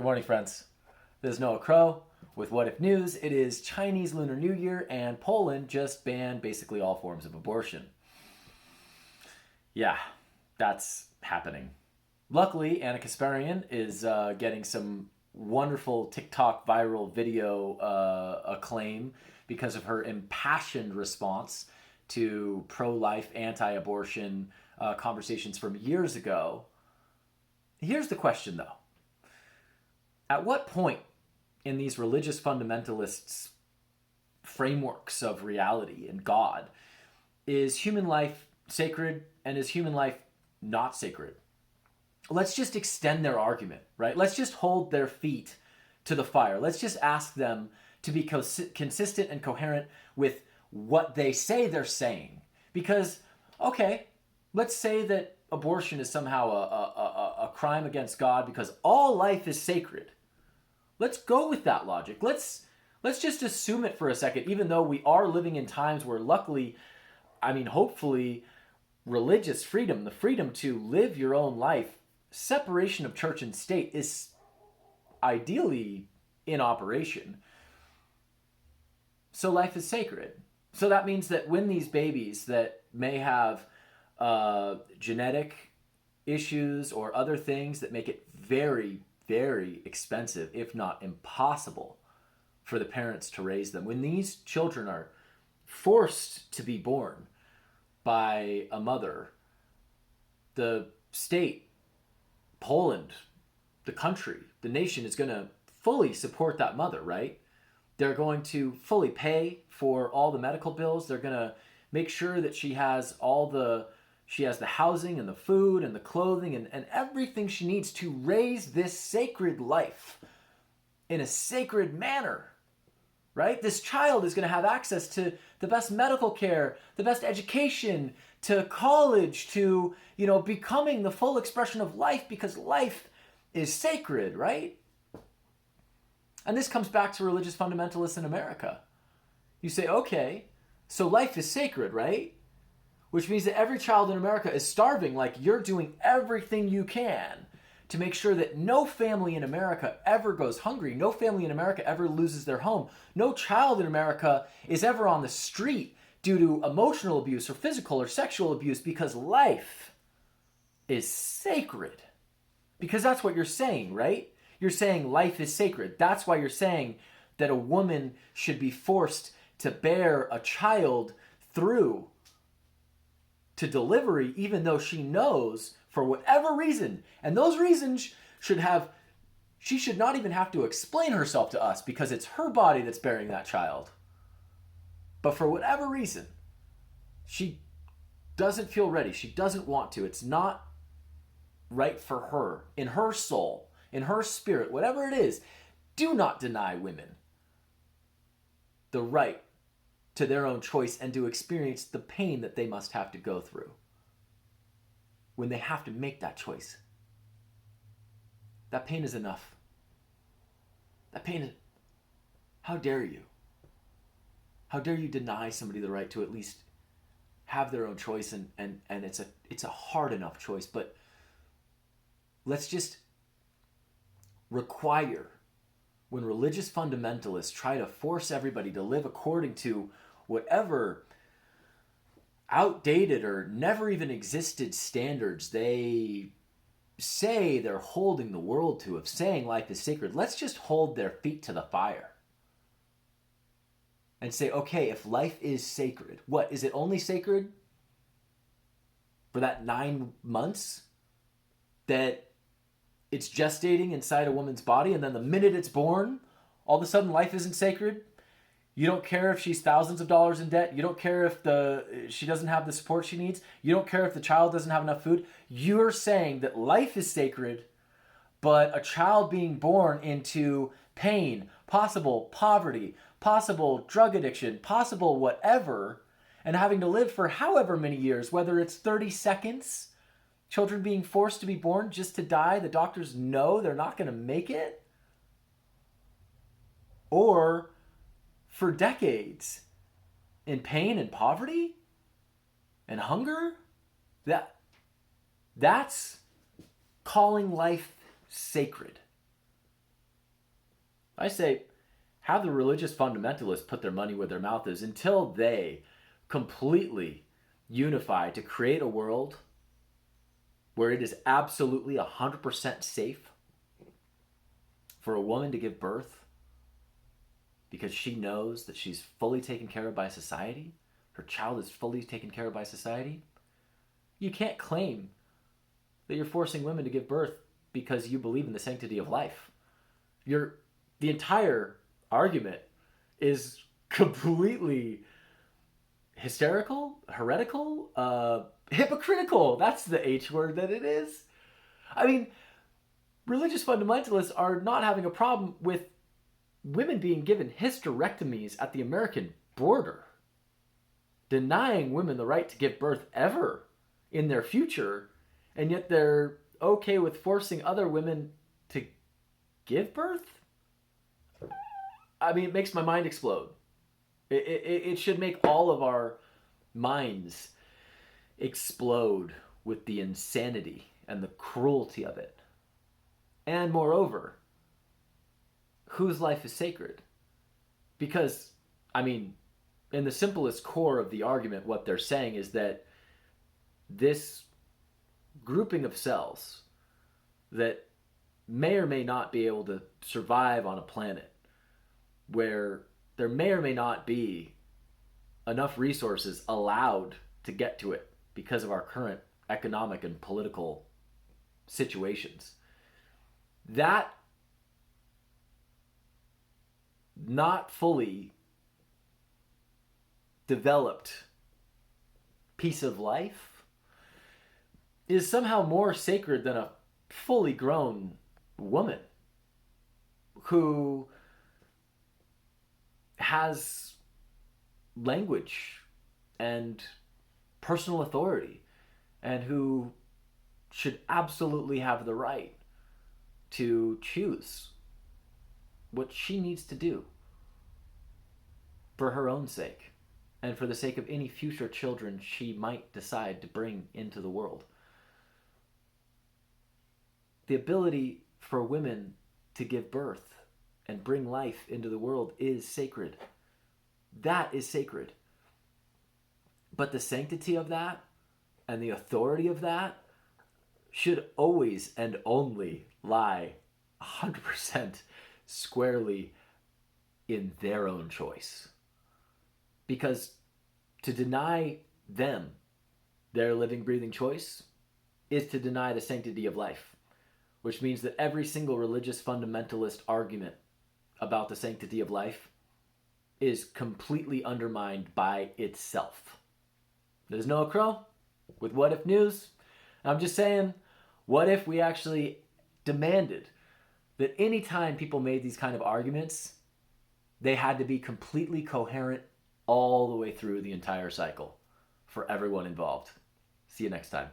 Good morning, friends. This is Noah Crow with What If News. It is Chinese Lunar New Year, and Poland just banned basically all forms of abortion. Yeah, that's happening. Luckily, Anna Kasparian is getting some wonderful TikTok viral video acclaim because of her impassioned response to pro-life, anti-abortion conversations from years ago. Here's the question, though. At what point in these religious fundamentalists' frameworks of reality and God is human life sacred and is human life not sacred? Let's just extend their argument, right? Let's just hold their feet to the fire. Let's just ask them to be consistent and coherent with what they say they're saying. Because, okay, let's say that abortion is somehow a crime against God because all life is sacred. Let's go with that logic. Let's just assume it for a second, even though we are living in times where luckily, hopefully, religious freedom, the freedom to live your own life, separation of church and state is ideally in operation. So life is sacred. So that means that when these babies that may have genetic issues or other things that make it very, very expensive, if not impossible, for the parents to raise them, when these children are forced to be born by a mother, the state, Poland, the country, the nation is going to fully support that mother, right? They're going to fully pay for all the medical bills. They're going to make sure that she has the housing and the food and the clothing and everything she needs to raise this sacred life in a sacred manner, right? This child is going to have access to the best medical care, the best education, to college, to, becoming the full expression of life because life is sacred, right? And this comes back to religious fundamentalists in America. You say, okay, so life is sacred, right? Which means that every child in America is starving, like you're doing everything you can to make sure that no family in America ever goes hungry. No family in America ever loses their home. No child in America is ever on the street due to emotional abuse or physical or sexual abuse because life is sacred. Because that's what you're saying, right? You're saying life is sacred. That's why you're saying that a woman should be forced to bear a child through to delivery, even though she knows for whatever reason, and those reasons she should not even have to explain herself to us because it's her body that's bearing that child. But for whatever reason, she doesn't feel ready. She doesn't want to. It's not right for her, in her soul, in her spirit, whatever it is. Do not deny women the right to their own choice and to experience the pain that they must have to go through when they have to make that choice. That pain is enough. That pain is... How dare you? How dare you deny somebody the right to at least have their own choice, and it's a hard enough choice, but let's just require, when religious fundamentalists try to force everybody to live according to whatever outdated or never even existed standards they say they're holding the world to, of saying life is sacred, let's just hold their feet to the fire and say, okay, if life is sacred, what, is it only sacred for that 9 months that it's gestating inside a woman's body, and then the minute it's born, all of a sudden life isn't sacred? You don't care if she's thousands of dollars in debt. You don't care if she doesn't have the support she needs. You don't care if the child doesn't have enough food. You're saying that life is sacred, but a child being born into pain, possible poverty, possible drug addiction, possible whatever, and having to live for however many years, whether it's 30 seconds, children being forced to be born just to die, the doctors know they're not going to make it, or for decades in pain and poverty and hunger, that's calling life sacred. I say, have the religious fundamentalists put their money where their mouth is until they completely unify to create a world where it is absolutely 100% safe for a woman to give birth because she knows that she's fully taken care of by society, her child is fully taken care of by society. You can't claim that you're forcing women to give birth because you believe in the sanctity of life. The entire argument is completely hysterical, heretical, hypocritical. That's the H word that it is. I mean, religious fundamentalists are not having a problem with women being given hysterectomies at the American border, denying women the right to give birth ever in their future, and yet they're okay with forcing other women to give birth? I mean, it makes my mind explode. It should make all of our minds explode with the insanity and the cruelty of it. And moreover, whose life is sacred? Because, I mean, in the simplest core of the argument, what they're saying is that this grouping of cells that may or may not be able to survive on a planet where there may or may not be enough resources allowed to get to it because of our current economic and political situations. That not fully developed piece of life is somehow more sacred than a fully grown woman who has language and personal authority and who should absolutely have the right to choose what she needs to do for her own sake and for the sake of any future children she might decide to bring into the world. The ability for women to give birth and bring life into the world is sacred. That is sacred. But the sanctity of that and the authority of that should always and only lie 100% squarely in their own choice. Because to deny them their living, breathing choice is to deny the sanctity of life, which means that every single religious fundamentalist argument about the sanctity of life is completely undermined by itself. There's Noah Crow with What If News. I'm just saying, what if we actually demanded that any time people made these kind of arguments, they had to be completely coherent all the way through the entire cycle for everyone involved. See you next time.